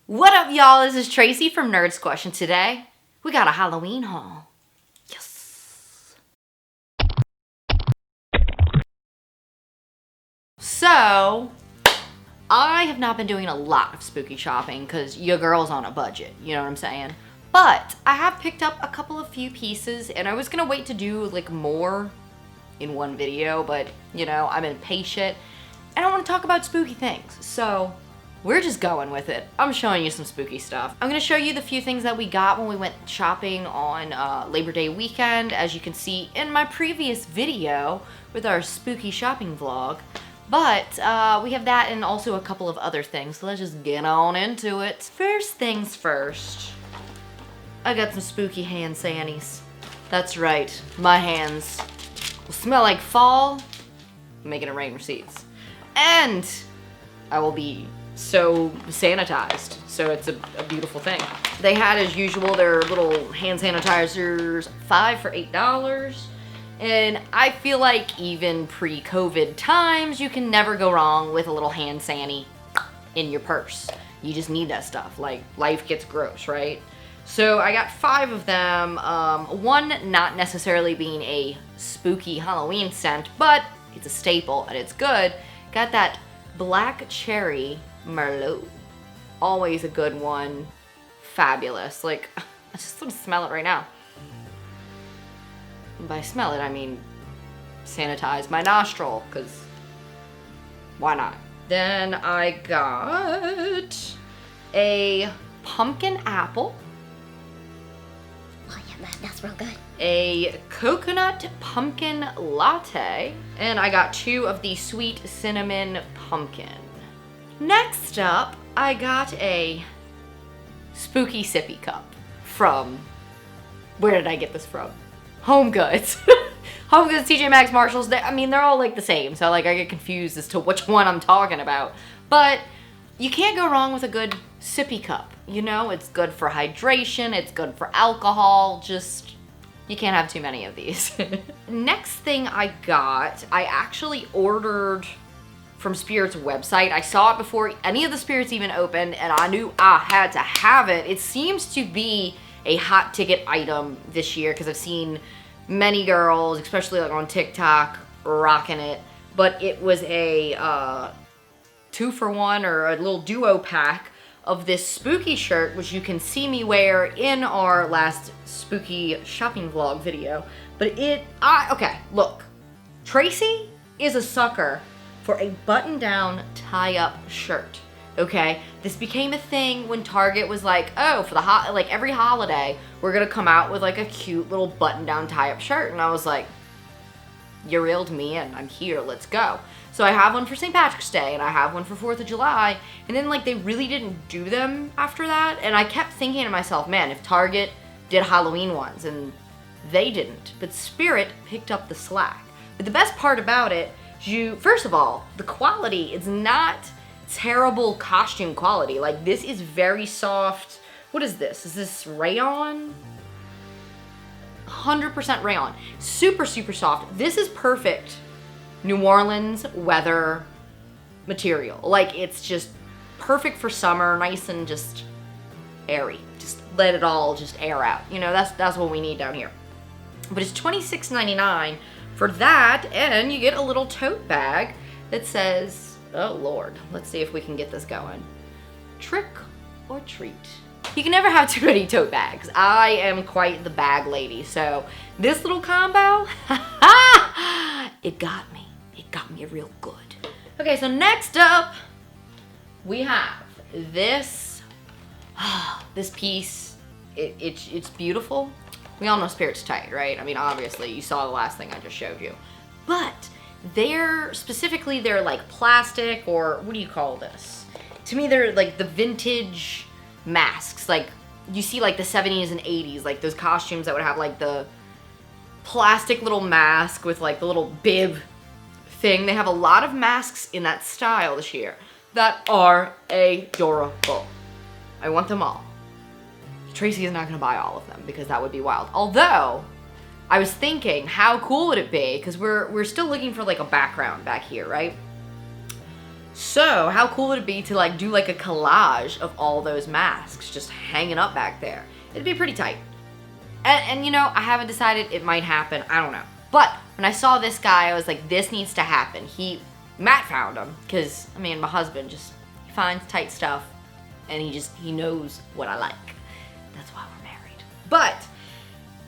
What up, y'all? This is Tracy from Nerd Squash, and today we got a Halloween haul. Yes. So, I have not been doing a lot of spooky shopping because your girl's on a budget, you know what I'm saying? But I have picked up a couple of few pieces, and I was gonna wait to do like more in one video, but you know, I'm impatient. I don't want to talk about spooky things, so we're just going with it. I'm showing you some spooky stuff. I'm gonna show you the few things that we got when we went shopping on Labor Day weekend, as you can see in my previous video with our spooky shopping vlog. But we have that and also a couple of other things, so let's just get on into it. First things first, I got some spooky hand sanities. That's right, my hands will smell like fall, making it rain receipts. And I will be so sanitized, so it's a beautiful thing. They had, as usual, their little hand sanitizers, 5 for $8. And I feel like even pre-COVID times, you can never go wrong with a little hand sani in your purse. You just need that stuff, like life gets gross, right? So I got 5 of them, one not necessarily being a spooky Halloween scent, but it's a staple and it's good. Got that black cherry Merlot. Always a good one. Fabulous. Like, I just want to smell it right now. And by smell it, I mean sanitize my nostril, because why not? Then I got a pumpkin apple. Oh yeah, that's real good. A coconut pumpkin latte. And I got 2 of the sweet cinnamon pumpkin. Next up, I got a spooky sippy cup from, where did I get this from? Home Goods. Home Goods, TJ Maxx, Marshalls, they're all like the same, so like I get confused as to which one I'm talking about. But you can't go wrong with a good sippy cup, you know? It's good for hydration, it's good for alcohol, just, you can't have too many of these. Next thing I got, I actually ordered from Spirit's website. I saw it before any of the Spirits even opened, and I knew I had to have it. It seems to be a hot ticket item this year because I've seen many girls, especially like on TikTok, rocking it. But it was a 2-for-1 or a little duo pack of this spooky shirt, which you can see me wear in our last spooky shopping vlog video. But okay, look. Tracy is a sucker for a button-down tie-up shirt, okay? This became a thing when Target was like, oh, for like every holiday, we're gonna come out with like a cute little button-down tie-up shirt. And I was like, you reeled me in, I'm here, let's go. So I have one for St. Patrick's Day, and I have one for 4th of July, and then like they really didn't do them after that, and I kept thinking to myself, man, if Target did Halloween ones, and they didn't, but Spirit picked up the slack. But the best part about it, first of all, the quality is not terrible costume quality. Like, this is very soft. What is this? Is this rayon? 100% rayon. Super, super soft. This is perfect New Orleans weather material. Like, it's just perfect for summer, nice and just airy. Just let it all just air out. You know, that's what we need down here. But it's $26.99 for that, and you get a little tote bag that says, oh Lord, let's see if we can get this going. Trick or treat. You can never have too many tote bags. I am quite the bag lady, so this little combo, it got me. It got me real good. Okay, so next up, we have this piece. It's beautiful. We all know Spirit's tight, right? I mean, obviously, you saw the last thing I just showed you. But they're like plastic, or what do you call this? To me, they're like the vintage masks. Like, you see like the 70s and 80s, like those costumes that would have like the plastic little mask with like the little bib thing. They have a lot of masks in that style this year that are adorable. I want them all. Tracy is not gonna buy all of them because that would be wild. Although, I was thinking, how cool would it be? Because we're still looking for like a background back here, right? So how cool would it be to like do like a collage of all those masks just hanging up back there? It'd be pretty tight. And you know, I haven't decided, it might happen, I don't know. But when I saw this guy, I was like, this needs to happen. Matt found him, because, I mean, my husband he finds tight stuff, and he knows what I like. That's why we're married. But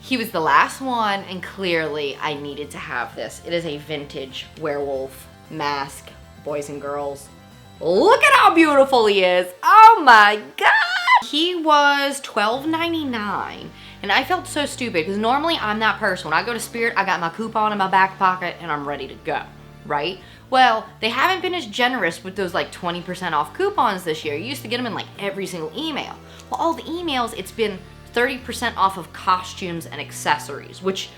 he was the last one, and clearly I needed to have this. It is a vintage werewolf mask, boys and girls. Look at how beautiful he is. Oh my God. He was $12.99. And I felt so stupid because normally I'm that person. When I go to Spirit, I got my coupon in my back pocket and I'm ready to go, right? Well, they haven't been as generous with those like 20% off coupons this year. You used to get them in like every single email. Well, all the emails, it's been 30% off of costumes and accessories, which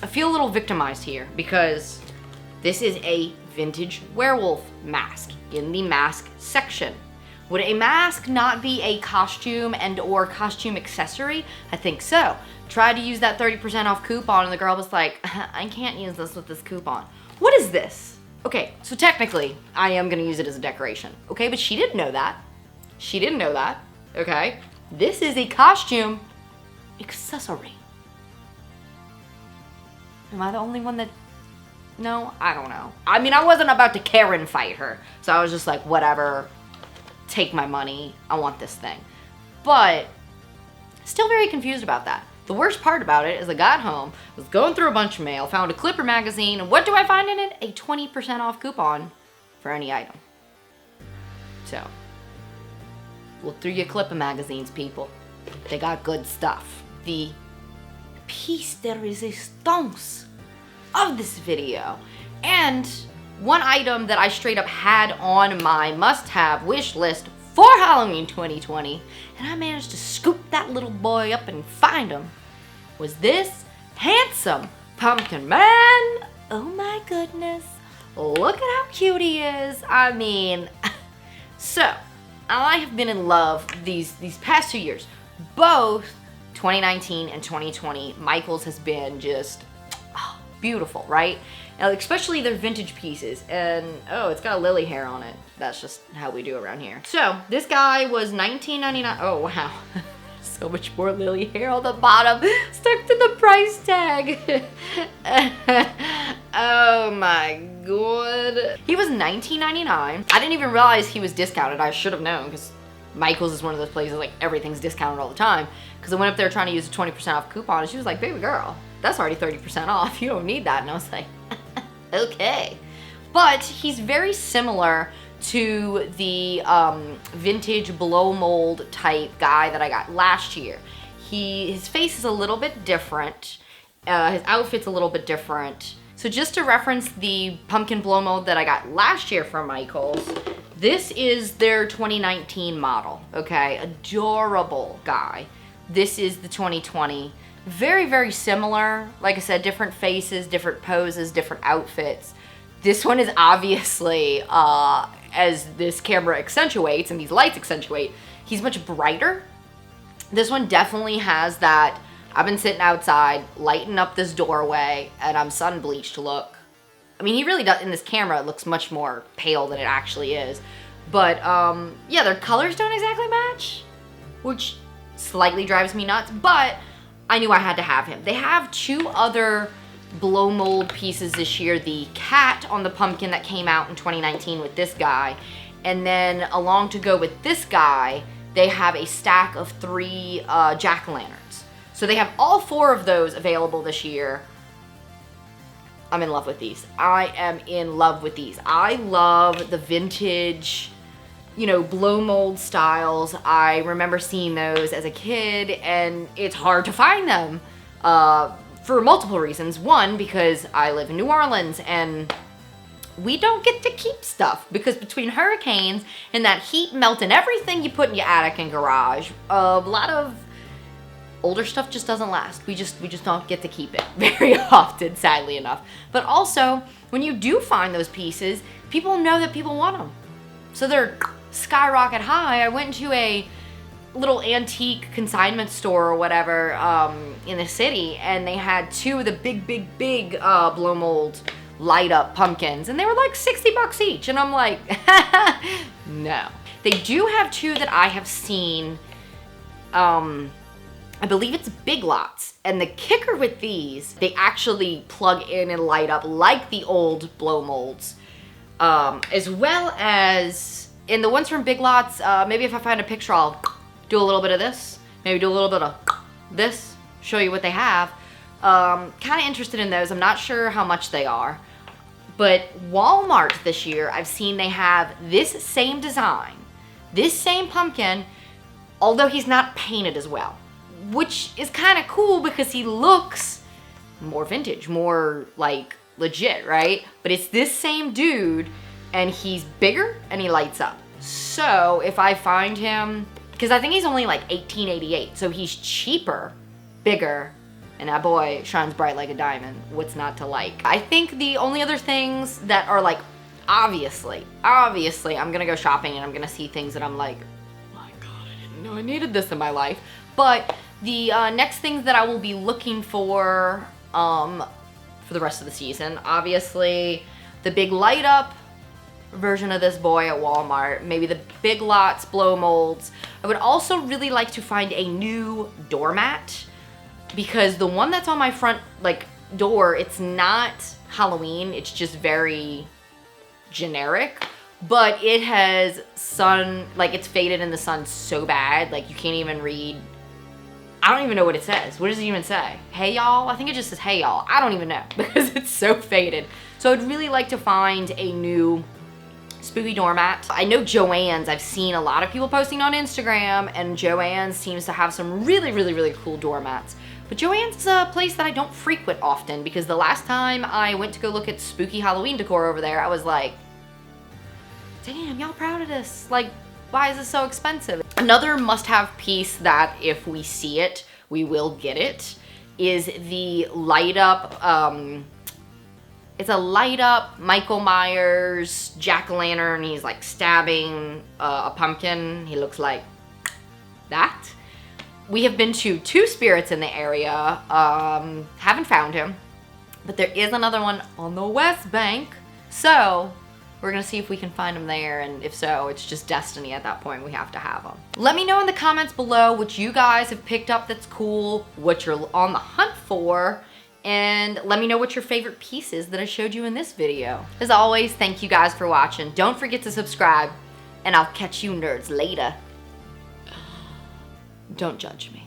I feel a little victimized here because this is a vintage werewolf mask in the mask section. Would a mask not be a costume and or costume accessory? I think so. Tried to use that 30% off coupon and the girl was like, I can't use this with this coupon. What is this? Okay, so technically I am gonna use it as a decoration. Okay, but she didn't know that. She didn't know that, okay? This is a costume accessory. Am I the only one that... No, I don't know. I mean, I wasn't about to Karen fight her. So I was just like, whatever. Take my money. I want this thing. But still very confused about that. The worst part about it is I got home, was going through a bunch of mail, found a Clipper magazine, and what do I find in it? A 20% off coupon for any item. So, look through your Clipper magazines, people. They got good stuff. The piece de resistance of this video. And one item that I straight up had on my must-have wish list for Halloween 2020, and I managed to scoop that little boy up and find him, was this handsome pumpkin man. Oh my goodness. Look at how cute he is. I mean, so I have been in love these past 2 years. Both 2019 and 2020, Michaels has been just beautiful, right? Especially their vintage pieces. And oh, it's got a lily hair on it. That's just how we do around here. So this guy was $19.99. Oh wow. So much more lily hair on the bottom, stuck to the price tag. Oh my god. He was $19.99. I didn't even realize he was discounted. I should have known because Michael's is one of those places like everything's discounted all the time. Because I went up there trying to use a 20% off coupon and she was like, baby girl, that's already 30% off. You don't need that. And I was like, okay. But he's very similar to the vintage blow mold type guy that I got last year. His face is a little bit different. His outfit's a little bit different. So just to reference the pumpkin blow mold that I got last year from Michaels, this is their 2019 model, okay? Adorable guy. This is the 2020. Very, very similar. Like I said, different faces, different poses, different outfits. This one is obviously, as this camera accentuates and these lights accentuate, he's much brighter. This one definitely has that, I've been sitting outside, lighting up this doorway, and I'm sun bleached look. I mean, he really does, in this camera, it looks much more pale than it actually is. But, yeah, their colors don't exactly match, which slightly drives me nuts, but I knew I had to have him. They have two other blow mold pieces this year. The cat on the pumpkin that came out in 2019 with this guy. And then along to go with this guy, they have a stack of 3 jack-o'-lanterns. So they have all 4 of those available this year. I'm in love with these. I am in love with these. I love the vintage, you know, blow mold styles. I remember seeing those as a kid, and it's hard to find them for multiple reasons. One, because I live in New Orleans, and we don't get to keep stuff because between hurricanes and that heat melting everything you put in your attic and garage, a lot of older stuff just doesn't last. We just don't get to keep it very often, sadly enough. But also, when you do find those pieces, people know that people want them. So they're skyrocket high. I went into a little antique consignment store or whatever in the city, and they had 2 of the big blow mold light up pumpkins, and they were like 60 bucks each, and I'm like, no. They do have two that I have seen, I believe it's Big Lots, and the kicker with these, they actually plug in and light up like the old blow molds, as well as in the ones from Big Lots. Maybe if I find a picture, I'll do a little bit of this, maybe do a little bit of this, show you what they have. Kind of interested in those. I'm not sure how much they are, but Walmart this year, I've seen they have this same design, this same pumpkin, although he's not painted as well, which is kind of cool because he looks more vintage, more like legit, right? But it's this same dude, and he's bigger and he lights up. So if I find him, because I think he's only like $18.88, so he's cheaper, bigger, and that boy shines bright like a diamond. What's not to like? I think the only other things that are like, obviously, I'm gonna go shopping and I'm gonna see things that I'm like, oh my God, I didn't know I needed this in my life. But the next things that I will be looking for the rest of the season, obviously, the big light up version of this boy at Walmart, maybe the Big Lots blow molds. I would also really like to find a new doormat, because the one that's on my front like door, it's not Halloween, it's just very generic, but it has sun, like it's faded in the sun so bad, like you can't even read. I don't even know what it says. What does it even say? Hey y'all? I think it just says hey y'all. I don't even know because it's so faded. So I'd really like to find a new spooky doormat. I know Joann's, I've seen a lot of people posting on Instagram, and Joann's seems to have some really, really, really cool doormats. But Joann's is a place that I don't frequent often, because the last time I went to go look at spooky Halloween decor over there, I was like, damn, y'all proud of this? Like, why is this so expensive? Another must-have piece that if we see it, we will get it, is the light up, it's a light up Michael Myers jack-o'-lantern. He's like stabbing a pumpkin. He looks like that. We have been to 2 spirits in the area, haven't found him, but there is another one on the West Bank. So we're gonna see if we can find him there, and if so, it's just destiny at that point. We have to have him. Let me know in the comments below what you guys have picked up that's cool, what you're on the hunt for, and let me know what your favorite piece is that I showed you in this video. As always, thank you guys for watching. Don't forget to subscribe, and I'll catch you nerds later. Don't judge me.